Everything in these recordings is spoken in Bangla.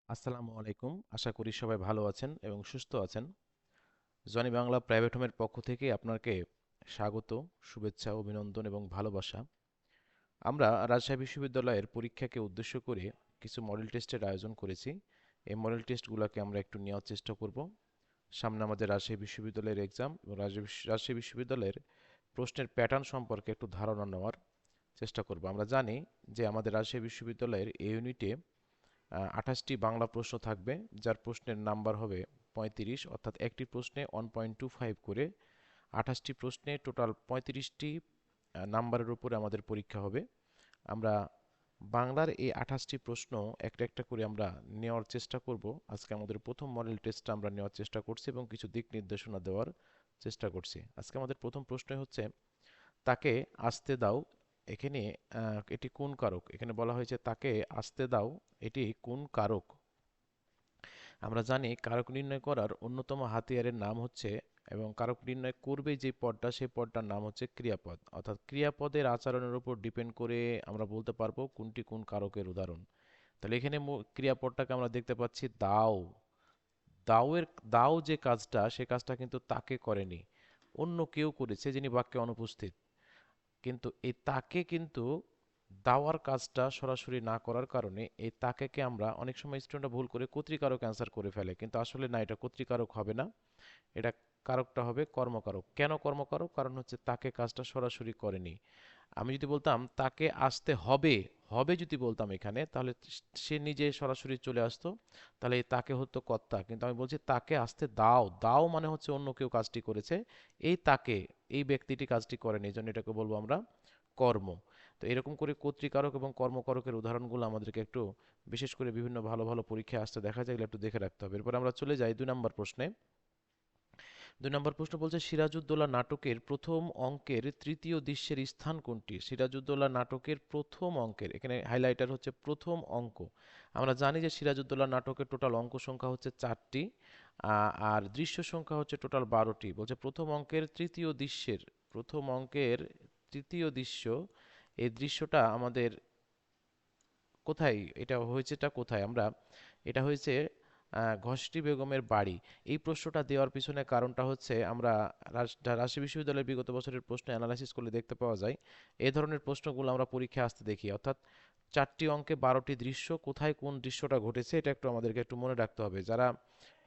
আসসালামু আলাইকুম। আশা করি সবাই ভালো আছেন এবং সুস্থ আছেন। জনি বাংলা প্রাইভেট হোমের পক্ষ থেকে আপনাকে স্বাগত, শুভেচ্ছা, অভিনন্দন এবং ভালোবাসা। আমরা রাজশাহী বিশ্ববিদ্যালয়ের পরীক্ষাকে উদ্দেশ্য করে কিছু মডেল টেস্টের আয়োজন করেছি। এই মডেল টেস্টগুলোকে আমরা একটু নেওয়ার চেষ্টা করব। সামনে আমাদের রাজশাহী বিশ্ববিদ্যালয়ের এক্সাম এবং রাজশাহী বিশ্ববিদ্যালয়ের প্রশ্নের প্যাটার্ন সম্পর্কে একটু ধারণা নেওয়ার চেষ্টা করব। আমরা জানি যে আমাদের রাজশাহী বিশ্ববিদ্যালয়ের এই ইউনিটে 28টি বাংলা প্রশ্ন থাকবে, যার প্রশ্নের নাম্বার হবে 35, অর্থাৎ একটি প্রশ্নে 1.25 করে 28টি প্রশ্নে টোটাল 35টি নাম্বারের উপরে আমাদের পরীক্ষা হবে। আমরা বাংলার এই 28টি প্রশ্ন একটা একটা করে আমরা নেওয়ার চেষ্টা করব। আজকে আমাদের প্রথম মডেল টেস্টটা আমরা নেওয়ার চেষ্টা করছি এবং কিছু দিক নির্দেশনা দেওয়ার চেষ্টা করছি। আজকে আমাদের প্রথম প্রশ্ন হচ্ছে, তাকে আসতে দাও। এখানে এটি কোন কারক? এখানে বলা হয়েছে তাকে আসতে দাও, এটি কোন কারক? আমরা জানি কারক নির্ণয় করার অন্যতম হাতিয়ারের নাম হচ্ছে, এবং কারক নির্ণয় করবে যে পদটা, সেই পদটার নাম হচ্ছে ক্রিয়াপদ। অর্থাৎ ক্রিয়াপদের আচরণের উপর ডিপেন্ড করে আমরা বলতে পারবো কোনটি কোন কারকের উদাহরণ। তাহলে এখানে ক্রিয়াপদটাকে আমরা দেখতে পাচ্ছি দাও। দাওয়ের দাও যে কাজটা, সে কাজটা কিন্তু তাকে করেনি, অন্য কেউ করেছে যিনি বাক্যে অনুপস্থিত। কিন্তু এই তাকে কিন্তু দাওয়ার কাজটা সরাসরি না করার কারণে এই তাকেকে আমরা অনেক সময় স্টুডেন্টরা ভুল করে কর্তৃকারক অ্যান্সার করে ফেলে, কিন্তু আসলে না, এটা কর্তৃকারক হবে না, এটা কারকটা হবে কর্মকারক। কেন কর্মকারক? কারণ হচ্ছে তাকে কাজটা সরাসরি করেনি। আমি যদি বলতাম তাকে আসতে হবে, হবে যদি বলতাম এখানে, তাহলে সে নিজে সরাসরি চলে আসতো, তাহলে এই তাকে হতো কর্তা। কিন্তু আমি বলছি তাকে আসতে দাও, দাও মানে হচ্ছে অন্য কেউ কাজটি করেছে, এই তাকে, এই ব্যক্তিটি কাজটি করেনি, এই জন্য এটাকে বলবো আমরা কর্ম। তো এরকম করে কর্তৃকারক এবং কর্মকারকের উদাহরণগুলো আমাদেরকে একটু, বিশেষ করে বিভিন্ন ভালো ভালো পরীক্ষায় আসতে দেখা যায়, এগুলো একটু দেখে রাখতে হবে। এরপর আমরা চলে যাই 2 নম্বর প্রশ্নে। 2 নম্বর প্রশ্ন বলছে, সিরাজউদ্দৌলা নাটকের প্রথম অঙ্কের তৃতীয় দৃশ্যের স্থান কোনটি? সিরাজউদ্দৌলা নাটকের প্রথম অঙ্কের, এখানে হাইলাইটার হচ্ছে প্রথম অঙ্ক। আমরা জানি যে সিরাজউদ্দৌলা নাটকের টোটাল অঙ্ক সংখ্যা হচ্ছে 4টি, আর দৃশ্য সংখ্যা হচ্ছে টোটাল 12টি। বলছে প্রথম অঙ্কের তৃতীয় দৃশ্যের, প্রথম অঙ্কের তৃতীয় দৃশ্য, এই দৃশ্যটা আমাদের কোথায়, এটা হয়েছেটা কোথায়? আমরা, এটা হয়েছে ঘসটি বেগমের বাড়ি। এই প্রশ্নটা দেওয়ার পিছনে কারণটা হচ্ছে, আমরা রাজশাহী বিশ্ববিদ্যালয়ের বিগত বছরের প্রশ্ন অ্যানালাইসিস করলে দেখতে পাওয়া যায় এই ধরনের প্রশ্নগুলো আমরা পরীক্ষায় আসতে দেখি। অর্থাৎ 4টি অঙ্কে 12টি দৃশ্য, কোথায় কোন দৃশ্যটা ঘটেছে এটা একটু আমাদেরকে একটু মনে রাখতে হবে। যারা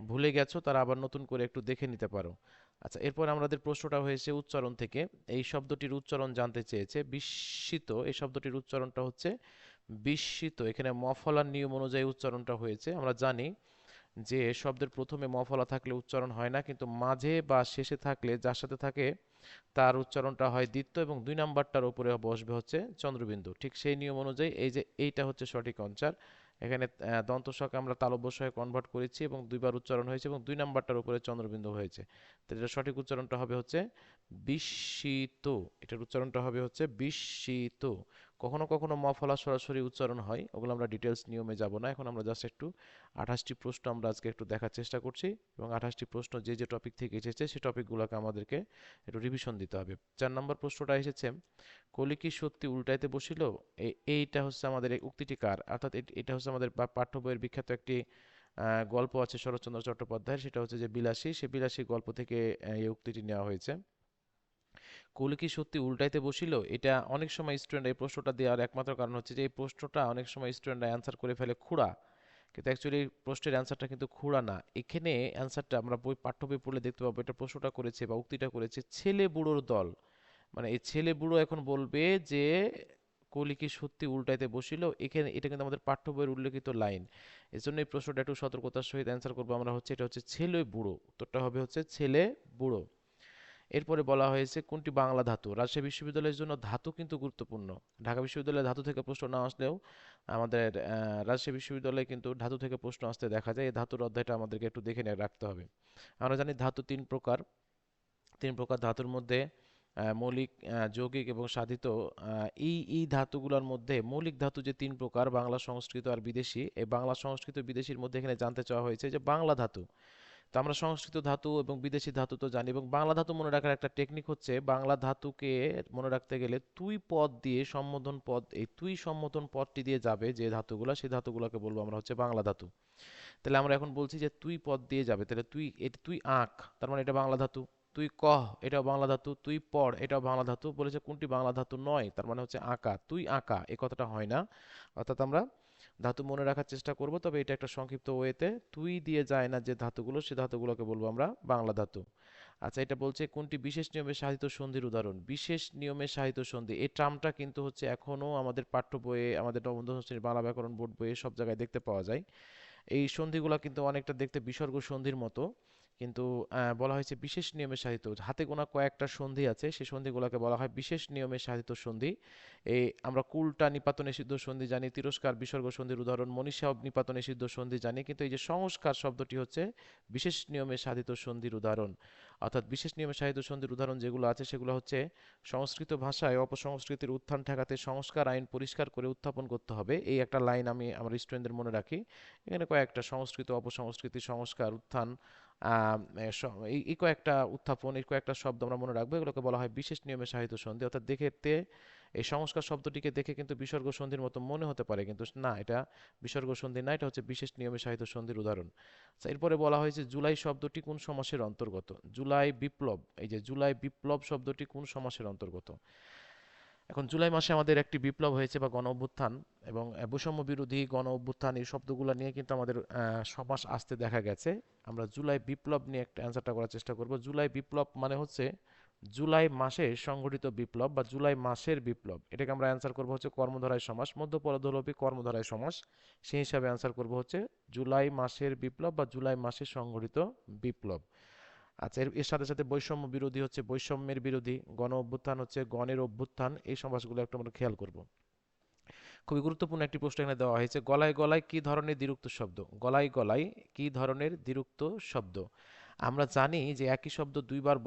ভুলে গেছো তারা আবার নতুন করে একটু দেখে নিতে পারো। আচ্ছা, এরপর আমাদের প্রশ্নটা হয়েছে উচ্চারণ থেকে। এই শব্দটির উচ্চারণ জানতে চেয়েছে। বিস্মিত, এই শব্দটির উচ্চারণটা হচ্ছে বিস্মিত। এখানে মফলার নিয়ম অনুযায়ী উচ্চারণটা হয়েছে। আমরা জানি যে শব্দের প্রথমে মফলা থাকলে উচ্চারণ হয় না, কিন্তু মাঝে বা শেষে থাকলে, যার সাথে থাকে, তার উচ্চারণটা হয় দ্বিত্ব, এবং 2 নাম্বারটার উপরে বসবে হচ্ছে চন্দ্রবিন্দু। ঠিক সেই নিয়ম অনুযায়ী এই যে এইটা হচ্ছে সঠিক অঞ্চার। এখানে দন্ত শকে আমরা তালব্য শয়ে কনভার্ট করেছি এবং 2বার উচ্চারণ হয়েছে এবং 2 নাম্বারটার উপরে চন্দ্রবিন্দু হয়েছে। তো এটা সঠিক উচ্চারণটা হবে হচ্ছে বিস্মিত। এটার উচ্চারণটা হবে হচ্ছে বিস্মিত। কখনো কখনো মফলা সরাসরি উচ্চারণ হয়, ওগুলো আমরা ডিটেলস নিয়মে যাব না। এখন আমরা জাস্ট একটু 28টি প্রশ্ন আমরা আজকে একটু দেখার চেষ্টা করছি, এবং 28টি প্রশ্ন যে যে টপিক থেকে এসেছে সেই টপিকগুলোকে আমাদেরকে একটু রিভিশন দিতে হবে। 4 নম্বর প্রশ্নটা এসেছে, কলি কি সত্যি উল্টাইতে বসিল? এইটা হচ্ছে আমাদের এই উক্তিটি কার? অর্থাৎ এটা হচ্ছে আমাদের পাঠ্য বইয়ের বিখ্যাত একটি গল্প আছে শরৎচন্দ্র চট্টোপাধ্যায়ের, সেটা হচ্ছে যে বিলাসী। সে বিলাসী গল্প থেকে এই উক্তিটি নেওয়া হয়েছে। কলি কি সত্যি উল্টাইতে বসিল? এটা অনেক সময় স্টুডেন্ট এই প্রশ্নটা দেওয়ার একমাত্র কারণ হচ্ছে যে এই প্রশ্নটা অনেক সময় স্টুডেন্টরা অ্যান্সার করে ফেলে খুড়া, কিন্তু অ্যাকচুয়ালি প্রশ্নের অ্যান্সারটা কিন্তু খুড়া না। এখানে অ্যান্সারটা আমরা পাঠ্য বই পড়লে দেখতে পাবো, এটা প্রশ্নটা করেছে বা উক্তিটা করেছে ছেলে বুড়োর দল। মানে এই ছেলে বুড়ো এখন বলবে যে কলি কি সত্যি উল্টাইতে বসিল, এখানে এটা কিন্তু আমাদের পাঠ্য বইয়ের উল্লেখিত লাইন। এই জন্য এই প্রশ্নটা একটু সতর্কতার সহিত অ্যান্সার করবো আমরা হচ্ছে, এটা হচ্ছে ছেলে বুড়ো, উত্তরটা হবে হচ্ছে ছেলে বুড়ো। এরপরে বলা হয়েছে কোনটি বাংলা ধাতু? রাজশাহী বিশ্ববিদ্যালয়ের জন্য ধাতু কিন্তু গুরুত্বপূর্ণ। ঢাকা বিশ্ববিদ্যালয়ে ধাতু থেকে প্রশ্ন না আসলেও আমাদের রাজশাহী বিশ্ববিদ্যালয়ে কিন্তু ধাতু থেকে প্রশ্ন আসতে দেখা যায়। এই ধাতুর অধ্যায়টা আমাদেরকে একটু দেখে নিয়ে রাখতে হবে। আমরা জানি ধাতু 3 প্রকার। 3 প্রকার ধাতুর মধ্যে মৌলিক, যৌগিক এবং সাধিত। এই ধাতুগুলোর মধ্যে মৌলিক ধাতু যে 3 প্রকার, বাংলা, সংস্কৃত আর বিদেশি, এই বাংলা, সংস্কৃত, বিদেশির মধ্যে এখানে জানতে চাওয়া হয়েছে যে বাংলা ধাতু, তো আমরা সংস্কৃত ধাতু এবং বিদেশি ধাতু তো জানি, এবং বাংলা ধাতু মনে রাখার একটা টেকনিক হচ্ছে, বাংলা ধাতুকে মনে রাখতে গেলে তুই পদ দিয়ে সম্বোধন পদ, এই তুই সম্বোধন পদটি দিয়ে যাবে যে ধাতুগুলা, সেই ধাতুগুলোকে বলবো আমরা হচ্ছে বাংলা ধাতু। তাহলে আমরা এখন বলছি যে তুই পদ দিয়ে যাবে, তাহলে তুই তুই আঁক, তার মানে এটা বাংলা ধাতু। তুই কহ, এটাও বাংলা ধাতু। তুই পড়, এটাও বাংলা ধাতু। বলেছে কোনটি বাংলা ধাতু নয়, তার মানে হচ্ছে আঁকা। তুই আঁকা এই কথাটা হয় না। অর্থাৎ আমরা ধাতু মনে রাখার চেষ্টা করব, তবে এটা একটা সংক্ষিপ্ত ওয়েতে। তুই দিয়ে যায় না যে ধাতুগুলো, সে ধাতুগুলোকে বলবো আমরা বাংলা ধাতু। আচ্ছা, এটা বলছে কোনটি বিশেষ নিয়মে সাধিত সন্ধির উদাহরণ। বিশেষ নিয়মে সাধিত সন্ধি, এই টার্মটা কিন্তু হচ্ছে এখনো আমাদের পাঠ্য বইয়ে, আমাদের নবম দশম শ্রেণীর বাংলা ব্যাকরণ বোর্ড বইয়ে সব জায়গায় দেখতে পাওয়া যায়। এই সন্ধিগুলো কিন্তু অনেকটা দেখতে বিসর্গ সন্ধির মতো, কিন্তু বলা হয়েছে বিশেষ নিয়মে সাধিত। হাতে গোনা কয়েকটা সন্ধি আছে, সেই সন্ধিগুলোকে বলা হয় বিশেষ নিয়মে সাধিত সন্ধি। এই আমরা কুলটা নিপাত নিষিদ্ধ সন্ধি জানি, তিরস্কার বিসর্গ সন্ধির উদাহরণ, মনীষা নিপাত নিষিদ্ধ সন্ধি জানি, কিন্তু এই যে সংস্কার শব্দটি হচ্ছে বিশেষ নিয়মে সাধিত সন্ধির উদাহরণ। অর্থাৎ বিশেষ নিয়মে সাধিত সন্ধির উদাহরণ যেগুলো আছে সেগুলো হচ্ছে সংস্কৃত ভাষায় অপসংস্কৃতির উত্থান ঠেকাতে সংস্কার আইন পরিষ্কার করে উত্থাপন করতে হবে, এই একটা লাইন আমি আমার স্টুডেন্টদের মনে রাখি। এখানে কয়েকটা সংস্কৃত অপসংস্কৃতি সংস্কার উত্থান, এই কয়েকটা উত্থাপন, এই কয়েকটা শব্দ আমরা মনে রাখবো, এগুলোকে বলা হয় বিশেষ নিয়মে সাহিত্য সন্ধি। অর্থাৎ দেখতে এই সংস্কার শব্দটিকে দেখে কিন্তু বিসর্গ সন্ধির মতো মনে হতে পারে, কিন্তু না, এটা বিসর্গ সন্ধি না, এটা হচ্ছে বিশেষ নিয়মে সাহিত্য সন্ধির উদাহরণ। আচ্ছা, এরপরে বলা হয়েছে জুলাই শব্দটি কোন সমাসের অন্তর্গত। জুলাই বিপ্লব, এই যে জুলাই বিপ্লব শব্দটি কোন সমাসের অন্তর্গত। এখন জুলাই মাসে আমাদের একটি বিপ্লব হয়েছে বা গণ অভ্যুত্থান, এবং বৈষম্য বিরোধী গণ অভ্যুত্থান, এই শব্দগুলো নিয়ে কিন্তু আমাদের সমাস আসতে দেখা গেছে। আমরা জুলাই বিপ্লব নিয়ে একটা অ্যান্সারটা করার চেষ্টা করব। জুলাই বিপ্লব মানে হচ্ছে জুলাই মাসে সংঘটিত বিপ্লব বা জুলাই মাসের বিপ্লব, এটাকে আমরা অ্যান্সার করব হচ্ছে কর্মধারায় সমাস, মধ্যপরধলোপী কর্মধারায় সমাস, সেই হিসাবে অ্যান্সার করব হচ্ছে জুলাই মাসের বিপ্লব বা জুলাই মাসে সংঘটিত বিপ্লব। আচ্ছা, এর এর সাথে সাথে বৈষম্য বিরোধী হচ্ছে বৈষম্যের বিরোধী, গণ অভ্যুত্থান হচ্ছে গণের অভ্যুত্থান, এই সমাসগুলো একটু আমরা খেয়াল করব। খুবই গুরুত্বপূর্ণ একটি প্রশ্ন এখানে দেওয়া হয়েছে, গলায় গলায় কি ধরনের দ্বিরুক্ত শব্দ। গলায় গলায় কি ধরনের দ্বিরুক্ত শব্দ। আমরা জানি যে একই শব্দ দুইবার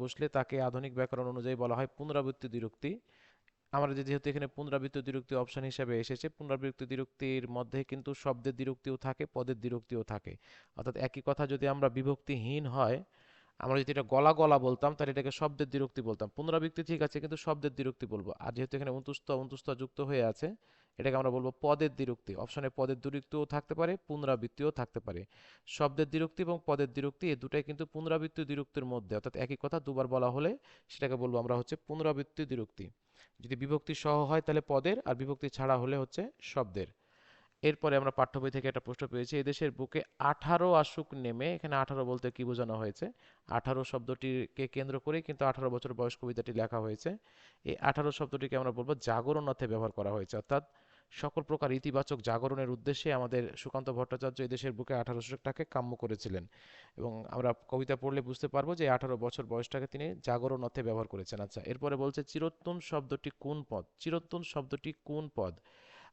বসলে তাকে আধুনিক ব্যাকরণ অনুযায়ী বলা হয় পুনরাবৃত্তি দ্বিরুক্তি। আমরা যেহেতু এখানে পুনরাবৃত্ত দ্বিরুক্তি অপশন হিসেবে এসেছে, পুনরাবৃত্ত দ্বিরুক্তির মধ্যে কিন্তু শব্দের দ্বিরুক্তিও থাকে, পদের দ্বিরুক্তিও থাকে। অর্থাৎ একই কথা যদি আমরা বিভক্তিহীন হয়, আমরা যদি এটা গলা গলা বলতাম তাহলে এটাকে শব্দের দ্বিরুক্তি বলতাম। পুনরাবৃত্তি ঠিক আছে, কিন্তু শব্দের দ্বিরুক্তি বলবো। আর যেহেতু এখানে অন্তুস্থ অন্তুস্থ যুক্ত হয়ে আছে, এটাকে আমরা বলবো পদের দ্বিরুক্তি। অপশনে পদের দ্বিরুক্তিও থাকতে পারে, পুনরাবৃত্তিও থাকতে পারে। শব্দের দ্বিরুক্তি এবং পদের দ্বিরুক্তি এই দুটাই কিন্তু পুনরাবৃত্তি দ্বিরুক্তির মধ্যে, অর্থাৎ একই কথা দুবার বলা হলে সেটাকে বলবো আমরা হচ্ছে পুনরাবৃত্তি দ্বিরুক্তি। যদি বিভক্তি সহ হয় তাহলে পদের, আর বিভক্তি ছাড়া হলে হচ্ছে শব্দের। এরপরে আমরা পাঠ্য বই থেকে একটা প্রশ্ন পেয়েছি, এদেশের বুকে 18 আসুক নেমে, এখানে 18 বলতে কি বোঝানো হয়েছে। 18 শব্দটিকে কেন্দ্র করেই কিন্তু 18 বছর বয়স কবিতাটি লেখা হয়েছে। এই 18 শব্দটিকে আমরা বলবো জাগরণ অর্থে ব্যবহার করা হয়েছে, অর্থাৎ সকল প্রকার ইতিবাচক জাগরণের উদ্দেশ্যে আমাদের সুকান্ত ভট্টাচার্য এদেশের বুকে 18টাকে কাম্য করেছিলেন, এবং আমরা কবিতা পড়লে বুঝতে পারবো যে 18 বছর বয়সটাকে তিনি জাগরণ অর্থে ব্যবহার করেছেন। আচ্ছা, এরপরে বলছে চিরোত্তোলন শব্দটি কোন পদ। চিরোত্তোলন শব্দটি কোন পদ।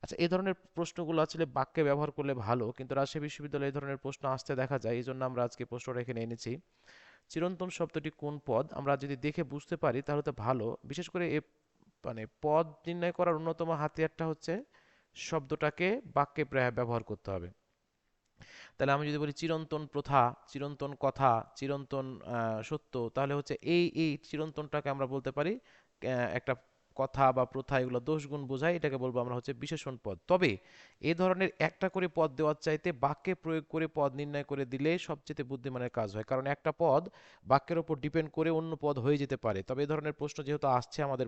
আচ্ছা, এই ধরনের প্রশ্নগুলো আসলে বাক্যে ব্যবহার করলে ভালো, কিন্তু রাজশাহী বিশ্ববিদ্যালয়ে এই ধরনের প্রশ্ন আসতে দেখা যায়, এই জন্য আমরা আজকে প্রশ্নটা এখানে এনেছি। চিরন্তন শব্দটি কোন পদ, আমরা যদি দেখে বুঝতে পারি তাহলে তো ভালো। বিশেষ করে এ মানে পদ নির্ণয় করার অন্যতম হাতিয়ারটা হচ্ছে শব্দটাকে বাক্যে ব্যবহার করতে হবে। তাহলে আমি যদি বলি চিরন্তন প্রথা, চিরন্তন কথা, চিরন্তন সত্য, তাহলে হচ্ছে এই চিরন্তনটাকে আমরা বলতে পারি একটা কথা বা প্রথা, এগুলো দোষ গুণ বোঝায়, এটাকে বলবো আমরা হচ্ছে বিশেষণ পদ। তবে এই ধরনের একটা করে পদ দেওয়ার চাইতে বাক্যে প্রয়োগ করে পদ নির্ণয় করে দিলে সবচেয়ে বুদ্ধিমানের কাজ হয়, কারণ একটা পদ বাক্যের উপর ডিপেন্ড করে অন্য পদ হয়ে যেতে পারে। তবে এই ধরনের প্রশ্ন যেহেতু আসছে আমাদের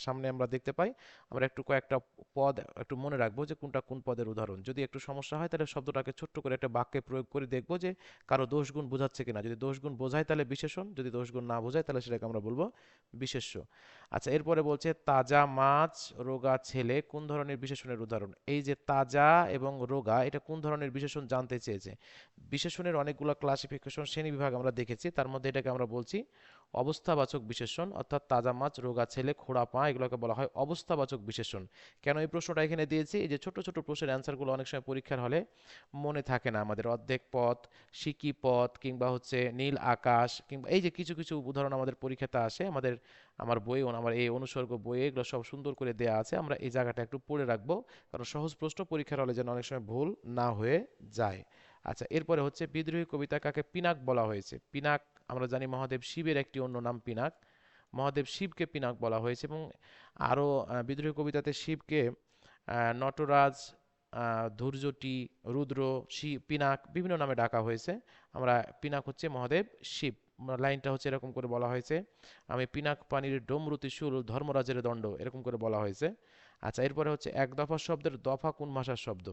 সামনে, আমরা দেখতে পাই, আমরা একটু কয়েকটা পদ একটু মনে রাখবো যে কোনটা কোন পদের উদাহরণ। যদি একটু সমস্যা হয় তাহলে শব্দটাকে ছোট্ট করে একটা বাক্যে প্রয়োগ করে দেখবো যে কারো দোষ গুণ বোঝাচ্ছে কিনা। যদি দোষ গুণ বোঝায় তাহলে বিশেষণ, যদি দোষ গুণ না বোঝায় তাহলে সেটাকে আমরা বলবো বিশেষ্য। আচ্ছা, এরপরে বলছে তাজা মাছ রোগা ছেলে কোন ধরনের বিশেষণের উদাহরণ। এই যে তাজা এবং রোগা, এটা কোন ধরনের বিশেষণ জানতে চেয়েছে। বিশেষণের অনেকগুলো ক্লাসিফিকেশন শ্রেণীবিভাগ আমরা দেখেছি, তার মধ্যে এটাকে আমরা বলছি অবস্থাবাচক বিশেষণ। অর্থাৎ তাজা মাছ রোগা ছেলে খোড়া পা, এগুলোকে বলা হয় অবস্থাবাচক বিশেষণ। কেন এই প্রশ্নটা এখানে দিয়েছি, এই যে ছোট ছোট প্রশ্নের অ্যান্সারগুলো অনেক সময় পরীক্ষার হলে মনে থাকে না আমাদের। অর্ধেক পথ, সিকি পথ, কিংবা হচ্ছে নীল আকাশ, কিংবা এই যে কিছু কিছু উদাহরণ আমাদের পরীক্ষাতে আসে, আমার বই, আমার এই অনুসর্গ বইয়ে এগুলো সব সুন্দর করে দেয়া আছে, আমরা এই জায়গাটা একটু পড়ে রাখবো, কারণ সহজ প্রশ্ন পরীক্ষার হলে যেন অনেক সময় ভুল না হয়ে যায়। আচ্ছা, এরপরে হচ্ছে বিদ্রোহী কবিতা কাকে পিনাক বলা হয়েছে? পিনাক আমরা জানি মহাদেব শিবের একটি অন্য নাম পিনাক। মহাদেব শিবকে পিনাক বলা হয়েছে, এবং আরও বিদ্রোহী কবিতাতে শিবকে নটরাজ, ধূর্যটি, রুদ্র, পিনাক বিভিন্ন নামে ডাকা হয়েছে। আমরা পিনাক হচ্ছে মহাদেব শিব। লাইনটা হচ্ছে এরকম করে বলা হয়েছে, আমি পিনাক পানির ডমরু ত্রিশূল ধর্মরাজের দণ্ড, এরকম করে বলা হয়েছে। আচ্ছা, এরপরে হচ্ছে এক দফা শব্দের দফা কোন ভাষার শব্দ?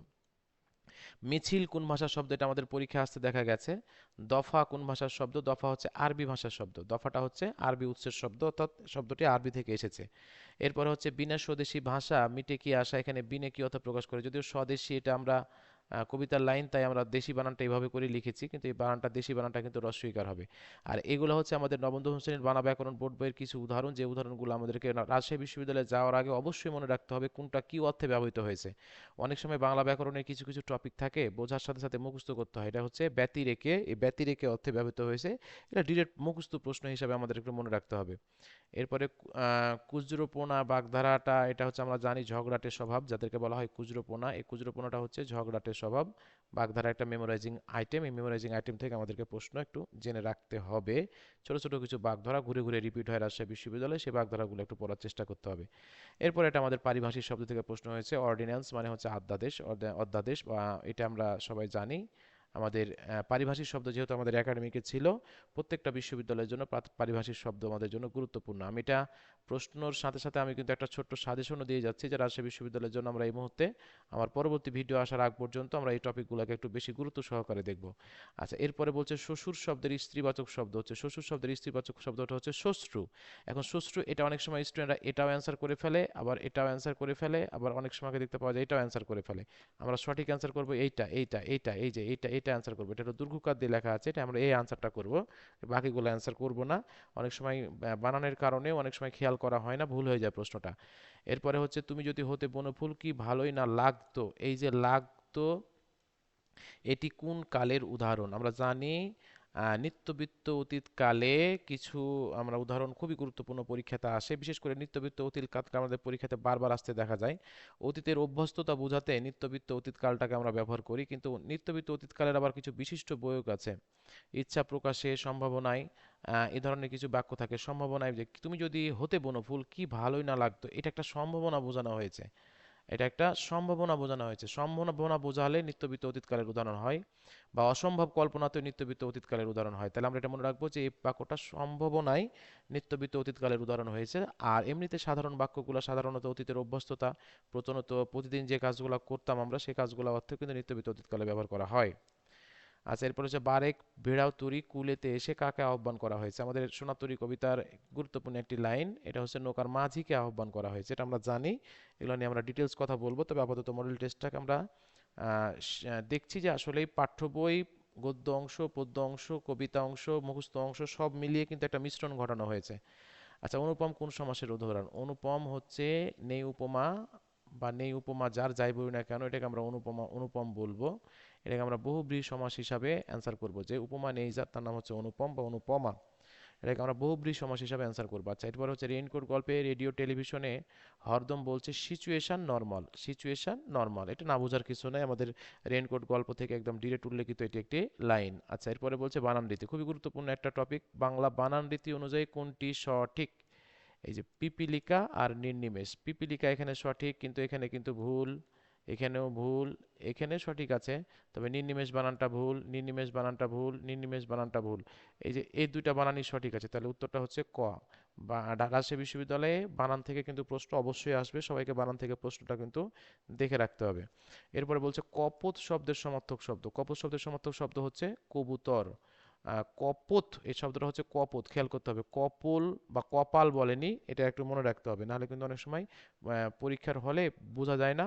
মিছিল কোন ভাষার শব্দ, এটা আমাদের পরীক্ষা আসতে দেখা গেছে। দফা কোন ভাষার শব্দ? দফা হচ্ছে আরবি ভাষার শব্দ, দফাটা হচ্ছে আরবি উৎসের শব্দ, অর্থাৎ শব্দটি আরবি থেকে এসেছে। এরপরে হচ্ছে বিনা স্বদেশী ভাষা মিটে কি আশা, এখানে বিনে কি অর্থ প্রকাশ করে? যদিও স্বদেশী এটা আমরা কবিতার লাইন, তাই আমরা দেশি বানানটা এইভাবে করে লিখেছি, কিন্তু এই বানানটা দেশি বানানটা কিন্তু রস্বইকার হবে। আর এগুলো হচ্ছে আমাদের নবম দশম শ্রেণীর বাংলা ব্যাকরণ বোর্ড বইয়ের কিছু উদাহরণ, যে উদাহরণগুলো আমাদেরকে রাজশাহী বিশ্ববিদ্যালয়ে যাওয়ার আগে অবশ্যই মনে রাখতে হবে কোনটা কি অর্থে ব্যবহৃত হয়েছে। অনেক সময় বাংলা ব্যাকরণের কিছু কিছু টপিক থাকে বোঝার সাথে সাথে মুখস্থ করতে হয়, এটা হচ্ছে ব্যতিরেকে, এই ব্যতিরেকে অর্থে ব্যবহৃত হয়েছে। এটা ডিরেক্ট মুখস্থ প্রশ্ন হিসাবে আমাদের একটু মনে রাখতে হবে। এরপরে কুজরোপনা বাগধারাটা, এটা হচ্ছে আমরা জানি ঝগড়াটে স্বভাব, যাদেরকে বলা হয় কুজরোপনা। এই কুজরোপনাটা হচ্ছে ঝগড়াটে স্বভাব। বাগধারা একটা মেমোরাইজিং আইটেম, এই মেমোরাইজিং আইটেম থেকে আমাদেরকে প্রশ্ন একটু জেনে রাখতে হবে। ছোট ছোট কিছু বাগধারা ঘুরে ঘুরে রিপিট হয় রাজশাহী বিশ্ববিদ্যালয়ে, সেই বাগধারাগুলো একটু পড়ার চেষ্টা করতে হবে। এরপর এটা আমাদের পারিভাষিক শব্দ থেকে প্রশ্ন হয়েছে, অর্ডিন্যান্স মানে হচ্ছে অধ্যাদেশ, অধ্যাদেশ, বা এটা আমরা সবাই জানি। আমাদের পারিভাষিক শব্দ যেহেতু আমাদের একাডেমিকে ছিল, প্রত্যেকটা বিশ্ববিদ্যালয়ের জন্য পারিভাষিক শব্দ আমাদের জন্য গুরুত্বপূর্ণ। আমি এটা প্রশ্নর সাথে সাথে আমি কিন্তু একটা ছোট্ট সাজেশনও দিয়ে যাচ্ছি, যে রাজশাহী বিশ্ববিদ্যালয়ের জন্য আমরা এই মুহূর্তে, আমার পরবর্তী ভিডিও আসার আগ পর্যন্ত আমরা এই টপিকগুলোকে একটু বেশি গুরুত্ব সহকারে দেখব। আচ্ছা, এরপরে বলছে শ্বশুর শব্দের স্ত্রীবাচক শব্দ হচ্ছে, শ্বশুর শব্দের স্ত্রীবাচক শব্দটা হচ্ছে শ্বশ্রু। এখন শ্বশ্রু এটা অনেক সময় স্টুডেন্টরা এটাও অ্যান্সার করে ফেলে, আবার এটাও অ্যান্সার করে ফেলে, আবার অনেক সময় দেখতে পাওয়া যায় এটাও অ্যান্সার করে ফেলে। আমরা সঠিক অ্যান্সার করব এইটা, এইটা, এইটা, এই যে এইটা, এইটা অ্যান্সার করবো। এটা হলো দীর্ঘকার দিয়ে লেখা আছে, এটা আমরা এই অ্যান্সারটা করব, বাকিগুলো অ্যান্সার করব না। অনেক সময় বানানের কারণে অনেক সময় খেয়াল করা হয় না, ভুল হয়ে যায় প্রশ্নটা। এরপরে হচ্ছে তুমি যদি হতে বনফুল কি ভালোই না লাগতো, এই যে লাগতো, এটি কোন কালের উদাহরণ? আমরা জানি নিত্যবিত্ত অতীতকালে কিছু, আমরা উদাহরণ খুবই গুরুত্বপূর্ণ পরীক্ষাতে আসে, বিশেষ করে নিত্যবিত্ত অতীতকালটা আমাদের পরীক্ষাতে বারবার আসতে দেখা যায়। অতীতের অভ্যস্ততা বোঝাতে নিত্যবিত্ত অতীতকালটাকে আমরা ব্যবহার করি, কিন্তু নিত্যবিত্ত অতীতকালের আবার কিছু বিশিষ্ট প্রয়োগ আছে। ইচ্ছা প্রকাশে, সম্ভাবনায়, এ ধরনের কিছু বাক্য থাকে। সম্ভাবনায়, যে তুমি যদি হতে বনফুল কি ভালোই না লাগতো, এটা একটা সম্ভাবনা বোঝানো হয়েছে, এটা একটা সম্ভাবনা বোঝানো হয়েছে। সম্ভাবনা বোঝালে নিত্যবিত্ত অতীতকালের উদাহরণ হয়, বা অসম্ভব কল্পনাতেও নিত্যবিত্ত অতীতকালের উদাহরণ হয়। তাহলে আমরা এটা মনে রাখবো যে এই বাক্যটা সম্ভাবনায় নিত্যবিত্ত অতীতকালের উদাহরণ হয়েছে। আর এমনিতে সাধারণ বাক্যগুলো সাধারণত অতীতের অভ্যস্ততা, প্রথমত প্রতিদিন যে কাজগুলো করতাম আমরা, সেই কাজগুলো অর্থে কিন্তু নিত্যবিত্ত অতীতকালে ব্যবহার করা হয়। আচ্ছা, এরপর হচ্ছে বারেক ভেড়াও তরি কুলেতে এসে কাকে আহ্বান করা হয়েছে? আমাদের সোনাতরী কবিতার গুরুত্বপূর্ণ একটি লাইন, এটা হচ্ছে নৌকার মাঝিকে আহ্বান করা হয়েছে, এটা আমরা জানি। এগুলো নিয়ে আমরা ডিটেলস কথা বলবো, তবে আপাতত মডেল টেস্টটাকে আমরা দেখছি যে আসলে পাঠ্য বই, গদ্য অংশ, পদ্য অংশ, কবিতা অংশ, মুখস্থ অংশ সব মিলিয়ে কিন্তু একটা মিশ্রণ ঘটানো হয়েছে। আচ্ছা, অনুপম কোন সমাসের উদাহরণ? অনুপম হচ্ছে নেই উপমা, বা নেই উপমা যার যাই বলি না কেন, এটাকে আমরা অনুপমা, অনুপম বলবো। এটাকে আমরা বহুব্রীহি সমাস হিসাবে অ্যান্সার করব, যে উপমা নেই যার, তার নাম হচ্ছে অনুপম বা অনুপমা। এটাকে আমরা বহুব্রীহি সমাস হিসাবে অ্যান্সার করবো। আচ্ছা, এরপর হচ্ছে রেইনকোট গল্পে রেডিও টেলিভিশনে হরদম বলছে সিচুয়েশন নর্মাল, সিচুয়েশন নর্মাল, এটা না বোঝার কিছু নাই, আমাদের রেইনকোট গল্প থেকে একদম ডিরেক্ট উল্লেখিত এটি একটি লাইন। আচ্ছা, এরপরে বলছে বানান রীতি, খুবই গুরুত্বপূর্ণ একটা টপিক। বাংলা বানান রীতি অনুযায়ী কোনটি সঠিক? এই যে পিপিলিকা আর নির্নিমেষ, পিপিলিকা এখানে সঠিক, কিন্তু এখানে কিন্তু ভুল, এখানেও ভুল, এখানে সঠিক আছে, তবে নির্নিমেষ বানানটা ভুল, নির্নিমেষ বানানটা ভুল, নির্নিমেষ বানানটা ভুল। এই যে এই দুইটা বানানই সঠিক আছে, তাহলে উত্তরটা হচ্ছে ক। বা রাজশাহী বিশ্ববিদ্যালয়ে বানান থেকে কিন্তু প্রশ্ন অবশ্যই আসবে, সবাইকে বানান থেকে প্রশ্নটা কিন্তু দেখে রাখতে হবে। এরপরে বলছে কপোত শব্দের সমার্থক শব্দ, কপোত শব্দের সমার্থক শব্দ হচ্ছে কবুতর। কপোত এই শব্দটা হচ্ছে কপোত, খেয়াল করতে হবে, কপোল বা কপাল বলেনি, এটা একটু মনে রাখতে হবে, নাহলে কিন্তু অনেক সময় পরীক্ষার হলে বোঝা যায় না,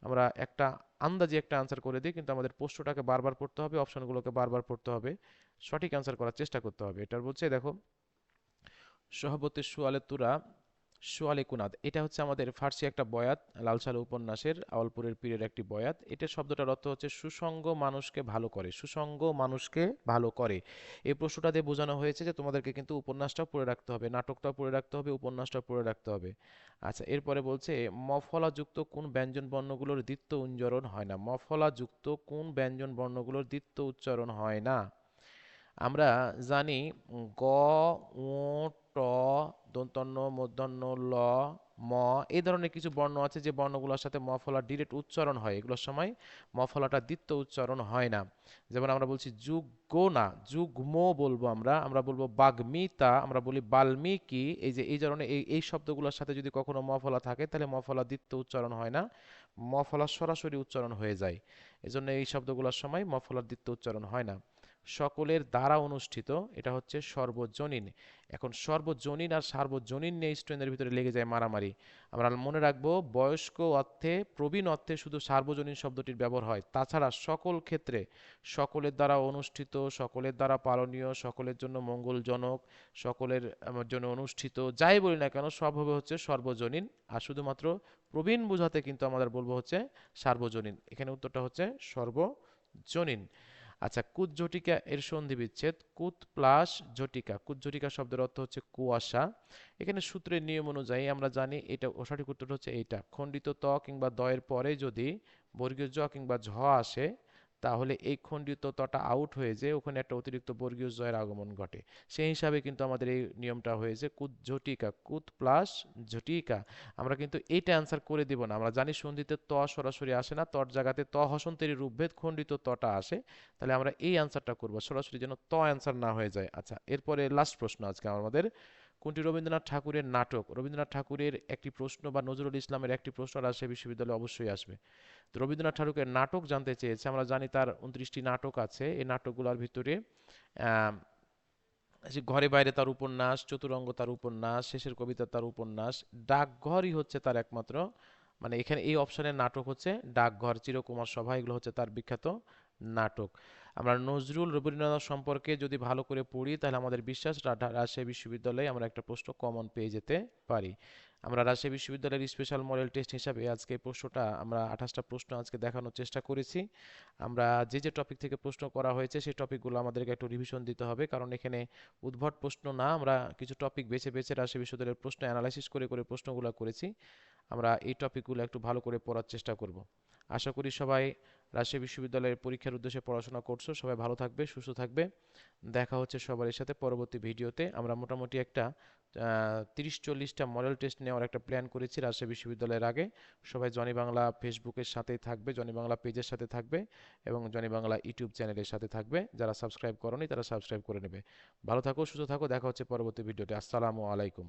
আমরা একটা আন্দাজে একটা আনসার করে দিই, কিন্তু আমাদের প্রশ্নটাকে বারবার পড়তে হবে, অপশনগুলোকে বারবার পড়তে হবে, সঠিক অ্যান্সার করার চেষ্টা করতে হবে। এটার বলছে দেখো, সহবতের সোয়ালে তুরা সোয়ালে কুনাদ, এটা হচ্ছে আমাদের ফার্সি একটা বয়াত, লাল সালু উপন্যাসের আওয়ালপুরের পীরের একটি বয়াত। এটা শব্দটার অর্থ হচ্ছে সুসঙ্গ মানুষকে ভালো করে, সুসঙ্গ মানুষকে ভালো করে। এই প্রশ্নটা দিয়ে বোঝানো হয়েছে যে তোমাদেরকে কিন্তু উপন্যাসটাও পড়ে রাখতে হবে, নাটকটাও পড়ে রাখতে হবে, উপন্যাসটাও পড়ে রাখতে হবে। আচ্ছা, এরপরে বলছে মফলাযুক্ত কোন ব্যঞ্জন বর্ণগুলোর দ্বিত্ব উচ্চারণ হয় না? মফলাযুক্ত কোন ব্যঞ্জন বর্ণগুলোর দ্বিত্ব উচ্চারণ হয় না? আমরা জানি গ, উ, ট, দন্তন্য, মূর্ধন্য, ল, ম, এই ধরনের কিছু বর্ণ আছে যে বর্ণগুলোর সাথে ম ফলার ডিরেক্ট উচ্চারণ হয়, এগুলোর সময় ম ফলাটা দ্বিত্ব উচ্চারণ হয় না। যেমন আমরা বলছি যুগ্ম না, যুগ্ম বলবো আমরা, আমরা বলবো বাগ্মিতা, আমরা বলি বাল্মীকি। এই যে এই ধরনের এই শব্দগুলোর সাথে যদি কখনো ম ফলা থাকে তাহলে ম ফলা দ্বিত্ব উচ্চারণ হয় না, ম ফলা সরাসরি উচ্চারণ হয়ে যায়। এজন্য এই শব্দগুলোর সময় ম ফলার দ্বিত্ব উচ্চারণ হয় না। সকলের দ্বারা অনুষ্ঠিত, এটা হচ্ছে সর্বজনীন। এখন সর্বজনীন আর সার্বজনীন নিয়ে স্টুডেন্টদের ভিতরে লেগে যায় মারামারি। আমরা মনে রাখবো বয়স্ক অর্থে, প্রবীণ অর্থে শুধু সার্বজনীন শব্দটির ব্যবহার হয়, তাছাড়া সকল ক্ষেত্রে সকলের দ্বারা অনুষ্ঠিত, সকলের দ্বারা পালনীয়, সকলের জন্য মঙ্গলজনক, সকলের জন্য অনুষ্ঠিত, যাই বলি না কেন সব হবে হচ্ছে সর্বজনীন। আর শুধুমাত্র প্রবীণ বোঝাতে কিন্তু আমাদের বলবো হচ্ছে সার্বজনীন। এখানে উত্তরটা হচ্ছে সর্বজনীন। আচ্ছা, কুত ঝটিকা এর সন্ধি বিচ্ছেদ। কুত প্লাস ঝটিকা, কুত ঝটিকা শব্দের অর্থ হচ্ছে কুয়াশা। এখানে সূত্রের নিয়ম অনুযায়ী আমরা জানি এটা সঠিক উত্তর হচ্ছে এইটা, খণ্ডিত ত কিংবা দ এর পরে যদি বর্গীয় জ কিংবা ঝ আসে তাহলে এই খণ্ডিত তটা আউট হয়ে যে ওখানে একটা অতিরিক্ত বর্গীয় জ এর আগমন ঘটে। সেই হিসাবে কিন্তু আমাদের এই নিয়মটা হয়েছে কুত ঝটিকা, কুত প্লাস ঝটিকা। আমরা কিন্তু এইটা অ্যান্সার করে দিব না, আমরা জানি সন্ধিতে ত সরাসরি আসে না, তর জায়গাতে ত হসন্তেরই রূপভেদ খণ্ডিত তটা আসে। তাহলে আমরা এই অ্যান্সারটা করব, সরাসরি যেন ত অ্যান্সার না হয়ে যায়। আচ্ছা, এরপরে লাস্ট প্রশ্ন আজকে আমাদের, কোনটি রবীন্দ্রনাথ ঠাকুরের নাটক? রবীন্দ্রনাথ ঠাকুরের একটি প্রশ্ন বা নজরুল ইসলামের একটি প্রশ্ন রাজশাহী বিশ্ববিদ্যালয়ে অবশ্যই আসবে। তো রবীন্দ্রনাথ ঠাকুরের নাটক জানতে চেয়েছে, আমরা জানি তার 29টি নাটক আছে। এই নাটকগুলোর ভিতরে আহ, যে ঘরে বাইরে তার উপন্যাস, চতুরঙ্গ তার উপন্যাস, শেষের কবিতা তার উপন্যাস, ডাকঘরই হচ্ছে তার একমাত্র, মানে এখানে এই অপশনের নাটক হচ্ছে ডাকঘর, চিরকুমার সভা, এগুলো হচ্ছে তার বিখ্যাত নাটক। আমরা নজরুল রবীন্দ্রনাথ সম্পর্কে যদি ভালো করে পড়ি তাহলে আমাদের বিশ্বাস রাজশাহী বিশ্ববিদ্যালয়ে আমরা একটা প্রশ্ন কমন পেয়ে যেতে পারি। আমরা রাজশাহী বিশ্ববিদ্যালয়ের স্পেশাল মডেল টেস্ট হিসাবে আজকে এই প্রশ্নটা আমরা 28টা প্রশ্ন আজকে দেখানোর চেষ্টা করেছি। আমরা যে যে টপিক থেকে প্রশ্ন করা হয়েছে সেই টপিকগুলো আমাদেরকে একটু রিভিশন দিতে হবে, কারণ এখানে উদ্ভট প্রশ্ন না, আমরা কিছু টপিক বেছে বেছে রাজশাহী বিশ্ববিদ্যালয়ের প্রশ্ন অ্যানালাইসিস করে করে প্রশ্নগুলো করেছি। আমরা এই টপিকগুলো একটু ভালো করে পড়ার চেষ্টা করব। আশা করি সবাই রাজশাহী বিশ্ববিদ্যালয়ের পরীক্ষার উদ্দেশ্যে পড়াশোনা করছো, সবাই ভালো থাকবে, সুস্থ থাকবে। দেখা হচ্ছে সবার সাথে পরবর্তী ভিডিওতে। আমরা মোটামুটি একটা 30-40টা মডেল টেস্ট নেওয়ার একটা প্ল্যান করেছি রাজশাহী বিশ্ববিদ্যালয়ের আগে। সবাই জনি বাংলা ফেসবুকের সাথেই থাকবে, জনি বাংলা পেজের সাথে থাকবে এবং জনি বাংলা ইউটিউব চ্যানেলের সাথে থাকবে। যারা সাবস্ক্রাইব করনি তারা সাবস্ক্রাইব করে নেবে। ভালো থাকো, সুস্থ থাকো, দেখা হচ্ছে পরবর্তী ভিডিওতে। আসসালামু আলাইকুম।